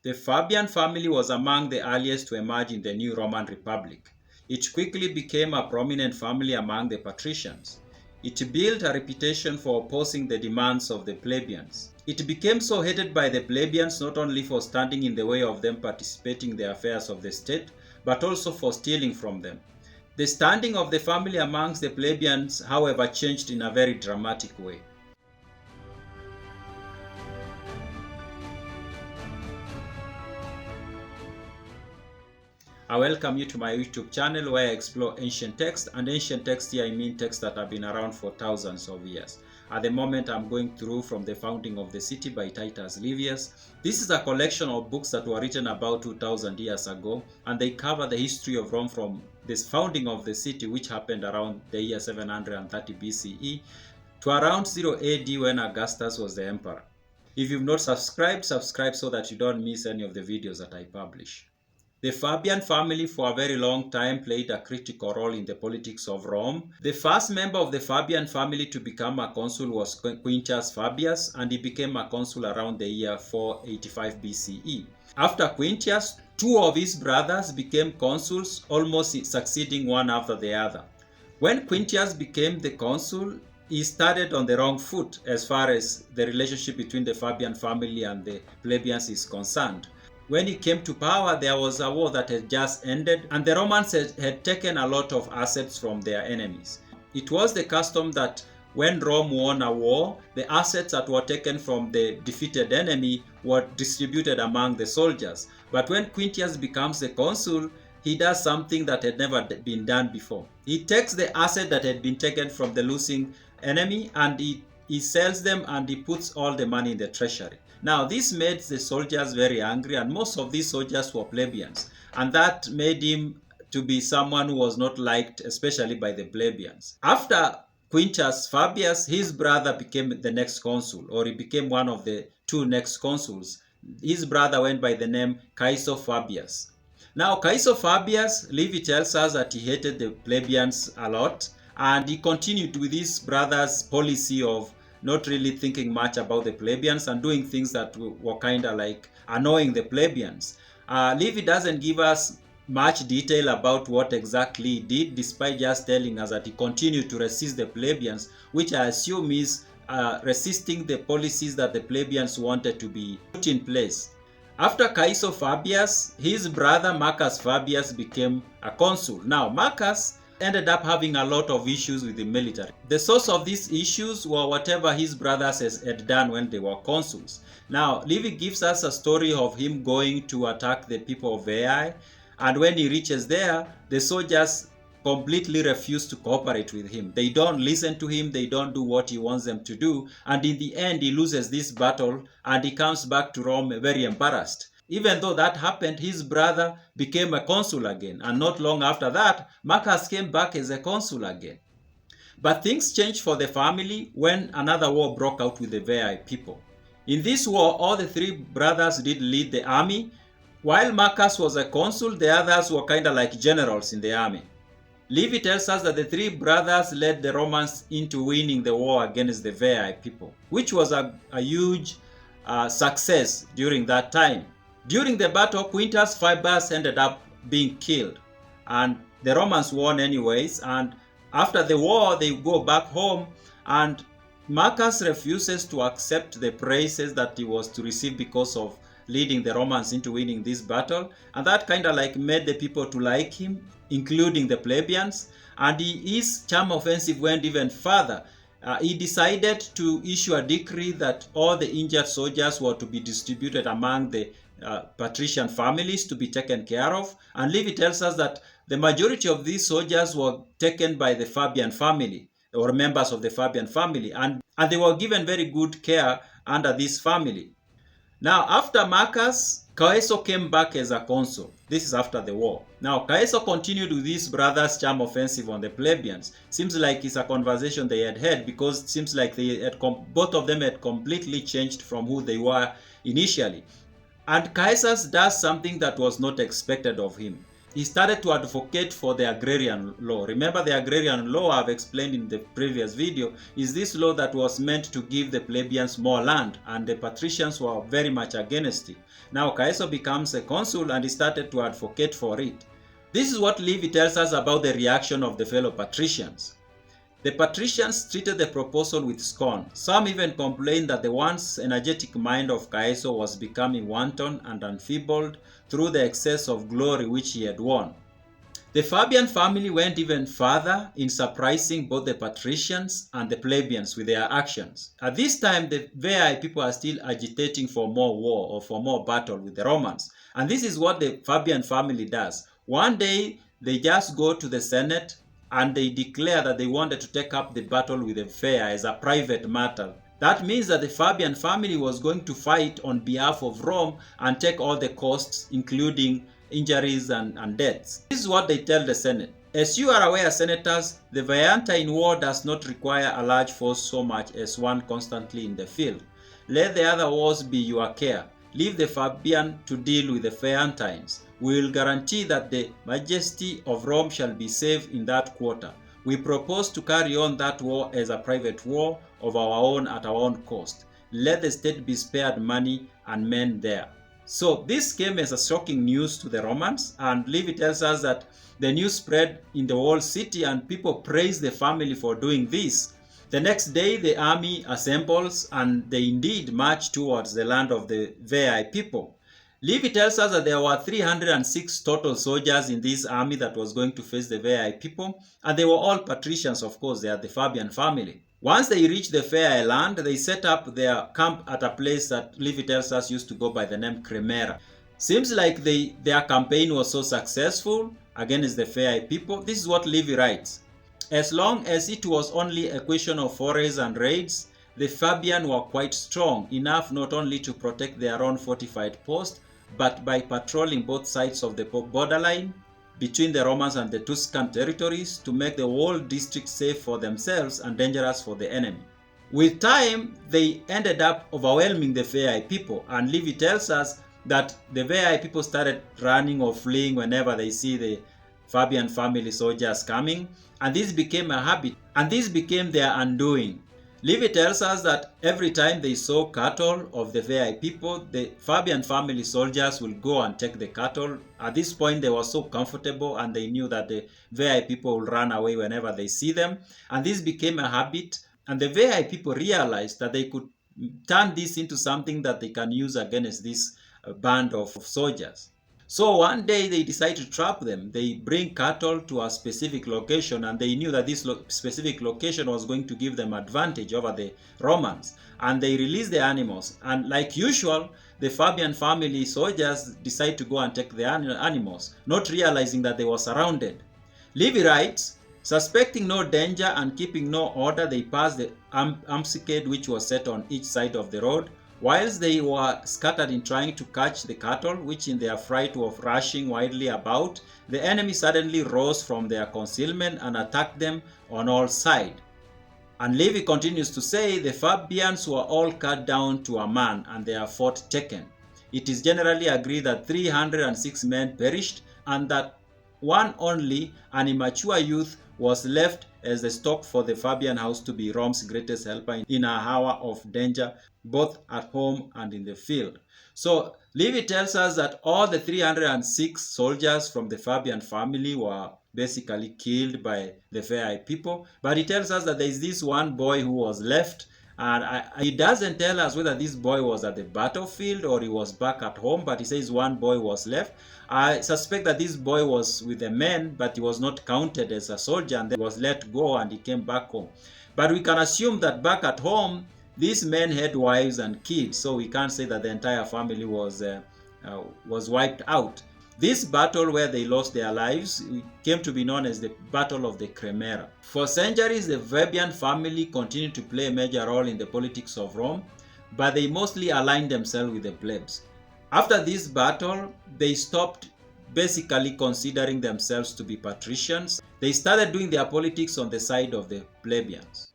The Fabian family was among the earliest to emerge in the new Roman Republic. It quickly became a prominent family among the patricians. It built a reputation for opposing the demands of the plebeians. It became so hated by the plebeians not only for standing in the way of them participating in the affairs of the state, but also for stealing from them. The standing of the family amongst the plebeians, however, changed in a very dramatic way. I welcome you to my YouTube channel where I explore ancient texts, and ancient texts here I mean texts that have been around for thousands of years. At the moment I'm going through From the Founding of the City by Titus Livius. This is a collection of books that were written about 2000 years ago, and they cover the history of Rome from this founding of the city, which happened around the year 730 BCE to around 0 AD when Augustus was the emperor. If you've not subscribed, subscribe so that you don't miss any of the videos that I publish. The Fabian family for a very long time played a critical role in the politics of Rome. The first member of the Fabian family to become a consul was Quintus Fabius, and he became a consul around the year 485 BCE. After Quintus, two of his brothers became consuls, almost succeeding one after the other. When Quintus became the consul, he started on the wrong foot as far as the relationship between the Fabian family and the plebeians is concerned. When he came to power, there was a war that had just ended, and the Romans had taken a lot of assets from their enemies. It was the custom that when Rome won a war, the assets that were taken from the defeated enemy were distributed among the soldiers. But when Quintus becomes the consul, he does something that had never been done before. He takes the asset that had been taken from the losing enemy and he sells them, and he puts all the money in the treasury. Now, this made the soldiers very angry, and most of these soldiers were plebeians, and that made him to be someone who was not liked, especially by the plebeians. After Quintus Fabius, his brother became the next consul, or he became one of the two next consuls. His brother went by the name Caeso Fabius. Now, Caeso Fabius, Livy tells us that he hated the plebeians a lot, and he continued with his brother's policy of not really thinking much about the plebeians and doing things that were kind of like annoying the plebeians. Livy doesn't give us much detail about what exactly he did, despite just telling us that he continued to resist the plebeians, which I assume is resisting the policies that the plebeians wanted to be put in place. After Caeso Fabius, his brother Marcus Fabius became a consul. Now, Marcus ended up having a lot of issues with the military. The source of these issues were whatever his brothers had done when they were consuls. Now, Livy gives us a story of him going to attack the people of Veii, and when he reaches there, the soldiers completely refuse to cooperate with him. They don't listen to him, they don't do what he wants them to do, and in the end he loses this battle and he comes back to Rome very embarrassed. Even though that happened, his brother became a consul again, and not long after that, Marcus came back as a consul again. But things changed for the family when another war broke out with the Veii people. In this war, all the three brothers did lead the army. While Marcus was a consul, the others were kind of like generals in the army. Livy tells us that the three brothers led the Romans into winning the war against the Veii people, which was a huge success during that time. During the battle, Quintus Fabius ended up being killed, and the Romans won anyways, and after the war they go back home, and Marcus refuses to accept the praises that he was to receive because of leading the Romans into winning this battle, and that kind of like made the people to like him, including the plebeians, and his charm offensive went even further. He decided to issue a decree that all the injured soldiers were to be distributed among the patrician families to be taken care of, and Livy tells us that the majority of these soldiers were taken by the Fabian family or members of the Fabian family, and they were given very good care under this family. Now, after Marcus, Caeso came back as a consul. This is after the war. Now, Caeso continued with his brother's charm offensive on the plebeians. Seems like it's a conversation they had had, because it seems like they had both of them had completely changed from who they were initially. And Caeso does something that was not expected of him. he started to advocate for the agrarian law. Remember, the agrarian law I've explained in the previous video is this law that was meant to give the plebeians more land, and the patricians were very much against it. Now Caeso becomes a consul and he started to advocate for it. This is what Livy tells us about the reaction of the fellow patricians. The patricians treated the proposal with scorn. Some even complained that the once energetic mind of Caeso was becoming wanton and enfeebled through the excess of glory which he had won. The Fabian family went even further in surprising both the patricians and the plebeians with their actions. At this time, the Veii people are still agitating for more war or for more battle with the Romans. And this is what the Fabian family does. One day, they just go to the Senate and they declare that they wanted to take up the battle with the Veii as a private matter. That means that the Fabian family was going to fight on behalf of Rome and take all the costs, including injuries and deaths. This is what they tell the Senate. As you are aware, senators, the Veientine war does not require a large force so much as one constantly in the field. Let the other wars be your care. Leave the Fabian to deal with the Veientines. We will guarantee that the majesty of Rome shall be safe in that quarter. We propose to carry on that war as a private war of our own at our own cost. Let the state be spared money and men there. So this came as a shocking news to the Romans, and Livy tells us that the news spread in the whole city and people praised the family for doing this. The next day the army assembles and they indeed march towards the land of the Veii people. Livy tells us that there were 306 total soldiers in this army that was going to face the Veii people, and they were all patricians, of course. They are the Fabian family. Once they reached the Veii land, they set up their camp at a place that Livy tells us used to go by the name Cremera. Seems like their campaign was so successful against the Veii people. This is what Livy writes. As long as it was only a question of forays and raids, the Fabian were quite strong enough not only to protect their own fortified post, but by patrolling both sides of the borderline between the Romans and the Tuscan territories to make the whole district safe for themselves and dangerous for the enemy. With time, they ended up overwhelming the Veii people, and Livy tells us that the Veii people started running or fleeing whenever they see the Fabian family soldiers coming, and this became a habit, and this became their undoing. Livy tells us that every time they saw cattle of the Veii people, the Fabian family soldiers will go and take the cattle. At this point, they were so comfortable and they knew that the Veii people will run away whenever they see them. And this became a habit. And the Veii people realized that they could turn this into something that they can use against this band of soldiers. So one day they decide to trap them. They bring cattle to a specific location, and they knew that this specific location was going to give them advantage over the Romans. And they release the animals. And like usual, the Fabian family soldiers decide to go and take the animals, not realizing that they were surrounded. Livy writes, suspecting no danger and keeping no order, they passed the ambuscade which was set on each side of the road. Whilst they were scattered in trying to catch the cattle, which in their fright were rushing wildly about, the enemy suddenly rose from their concealment and attacked them on all sides. And Livy continues to say, the Fabians were all cut down to a man and their fort taken. It is generally agreed that 306 men perished and that one only, an immature youth, was left as the stock for the Fabian house to be Rome's greatest helper in an hour of danger, both at home and in the field. So Livy tells us that all the 306 soldiers from the Fabian family were basically killed by the Veii people, but he tells us that there is this one boy who was left, and he doesn't tell us whether this boy was at the battlefield or he was back at home, but he says one boy was left. I suspect that this boy was with the men, but he was not counted as a soldier and then was let go and he came back home. But we can assume that back at home, these men had wives and kids, so we can't say that the entire family was wiped out. This battle where they lost their lives came to be known as the Battle of the Cremera. For centuries, the Fabian family continued to play a major role in the politics of Rome, but they mostly aligned themselves with the plebs. After this battle, they stopped basically considering themselves to be patricians. They started doing their politics on the side of the plebeians.